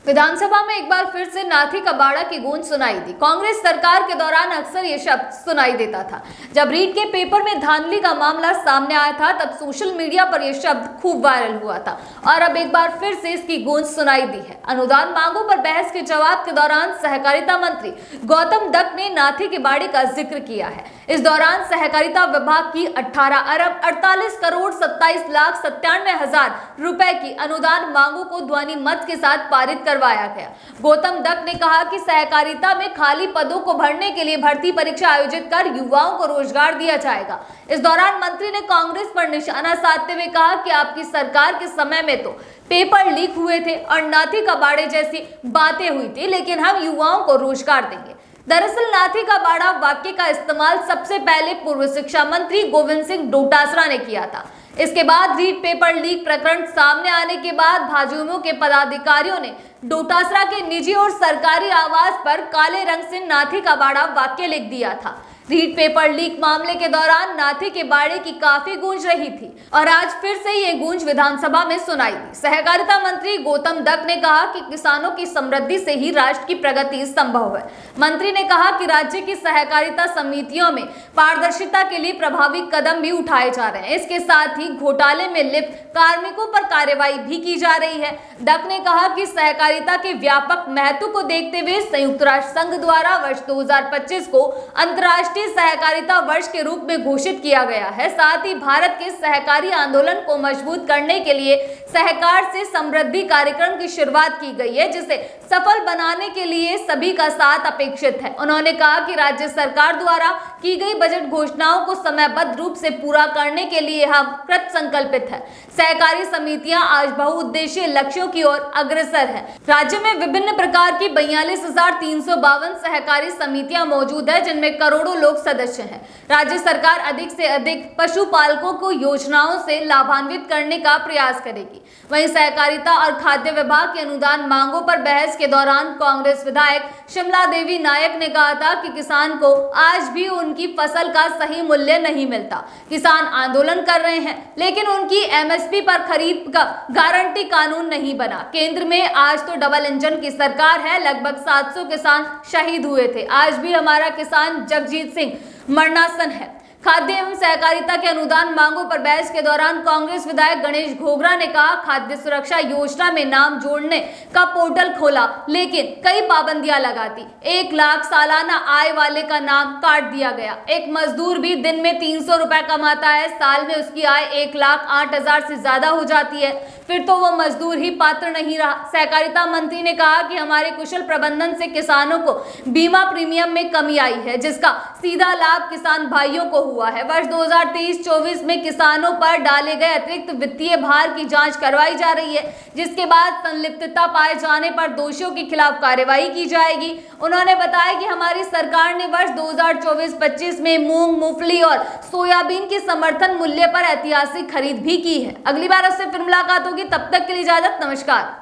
विधानसभा में एक बार फिर से नाथी कबाड़ा की गूंज सुनाई दी। कांग्रेस सरकार के दौरान अक्सर ये शब्द सुनाई देता था। जब रीट के पेपर में धांधली का मामला सामने आया था तब सोशल मीडिया पर यह शब्द खूब वायरल हुआ था और अब एक बार फिर से इसकी गूंज सुनाई दी है। अनुदान मांगों पर बहस के जवाब के दौरान सहकारिता मंत्री गौतम दत्त ने नाथी कबाड़े का जिक्र किया है। इस दौरान सहकारिता विभाग की 18 अरब 48 करोड़ 27 लाख 97 हजार रुपए की अनुदान मांगों को ध्वनि मत के साथ पारित करवाया गया। गौतम दत्त ने कहा कि सहकारिता में खाली पदों को भरने के लिए भर्ती परीक्षा आयोजित कर युवाओं को रोजगार दिया जाएगा। इस दौरान मंत्री ने कांग्रेस पर निशाना साधते हुए कहा कि आपकी सरकार के समय में तो पेपर लीक हुए थे और नाथी कबाड़े जैसी बातें हुई थी, लेकिन हम युवाओं को रोजगार देंगे। दरअसल नाथी कबाड़ा वाक्य का इस्तेमाल सबसे पहले पूर्व शिक्षा मंत्री गोविंद सिंह डोटासरा ने किया था। इसके बाद रीट पेपर लीक प्रकरण सामने आने के बाद भाजपा के पदाधिकारियों ने डोटासरा के निजी और सरकारी आवास पर काले रंग से नाथी कबाड़ा वाक्य लिख दिया था। रीट पेपर लीक मामले के दौरान नाथी कबाड़े की काफी गूंज रही थी और आज फिर से ये गूंज विधानसभा में सुनाई दी। सहकारिता मंत्री गौतम दत्त ने कहा कि किसानों की समृद्धि से ही राष्ट्र की प्रगति संभव है। मंत्री ने कहा कि राज्य की सहकारिता समितियों में पारदर्शिता के लिए प्रभावी कदम भी उठाए जा रहे हैं। इसके साथ ही घोटाले में लिप्त कार्मिकों पर कार्रवाई भी की जा रही है। दत्त ने कहा कि सहकारिता के व्यापक महत्व को देखते हुए संयुक्त राष्ट्र संघ द्वारा वर्ष 2025 को अंतर्राष्ट्रीय सहकारिता वर्ष के रूप में घोषित किया गया है। साथ ही भारत के सहकारी आंदोलन को मजबूत करने के लिए सहकार से समृद्धि कार्यक्रम की शुरुआत की गई है, जिसे सफल बनाने के लिए सभी का साथ अपेक्षित है। उन्होंने कहा कि राज्य सरकार द्वारा की गई बजट घोषणाओं को समयबद्ध रूप से पूरा करने के लिए हम कृत संकल्पित है। सहकारी समितियां आज बहुउद्देशीय लक्ष्यों की ओर अग्रसर है। राज्य में विभिन्न प्रकार की 42,352 सहकारी समितियां मौजूद है, जिनमें करोड़ों लोग सदस्य हैं। राज्य सरकार अधिक से अधिक पशुपालकों को योजनाओं से लाभान्वित करने का प्रयास करेगी। वहीं सहकारिता और खाद्य विभाग के अनुदान मांगों पर बहस के दौरान कांग्रेस विधायक शिमला देवी नायक ने कहा था कि किसान को आज भी उनकी फसल का सही मूल्य नहीं मिलता। किसान आंदोलन कर रहे हैं, लेकिन उनकी एमएसपी पर खरीद का गारंटी कानून नहीं बना। केंद्र में आज तो डबल इंजन की सरकार है। लगभग 700 किसान शहीद हुए थे। आज भी हमारा किसान जगजीत सिंह मरणासन है। खाद्य एवं सहकारिता के अनुदान मांगों पर बहस के दौरान कांग्रेस विधायक गणेश घोगरा ने कहा, खाद्य सुरक्षा योजना में नाम जोड़ने का पोर्टल खोला, लेकिन कई पाबंदियां लगा दी। 1 लाख सालाना आय वाले का नाम काट दिया गया। एक मजदूर भी दिन में 300 रुपए कमाता है, साल में उसकी आय 1,08,000 से ज्यादा हो जाती है, फिर तो वो मजदूर ही पात्र नहीं रहा। सहकारिता मंत्री ने कहा कि हमारे कुशल प्रबंधन से किसानों को बीमा प्रीमियम में कमी आई है, जिसका सीधा लाभ किसान भाइयों को हुआ है। वर्ष 2023-24 में किसानों पर डाले गए अतिरिक्त वित्तीय भार की जांच करवाई जा रही है, जिसके बाद संलिप्तता पाए जाने पर दोषियों के खिलाफ कार्रवाई की जाएगी। उन्होंने बताया कि हमारी सरकार ने वर्ष 2024-25 में मूंग, मूंगफली और सोयाबीन के समर्थन मूल्य पर ऐतिहासिक खरीद भी की है। अगली बार उससे फिर मुलाकात होगी, तब तक के लिए इजाजत, नमस्कार।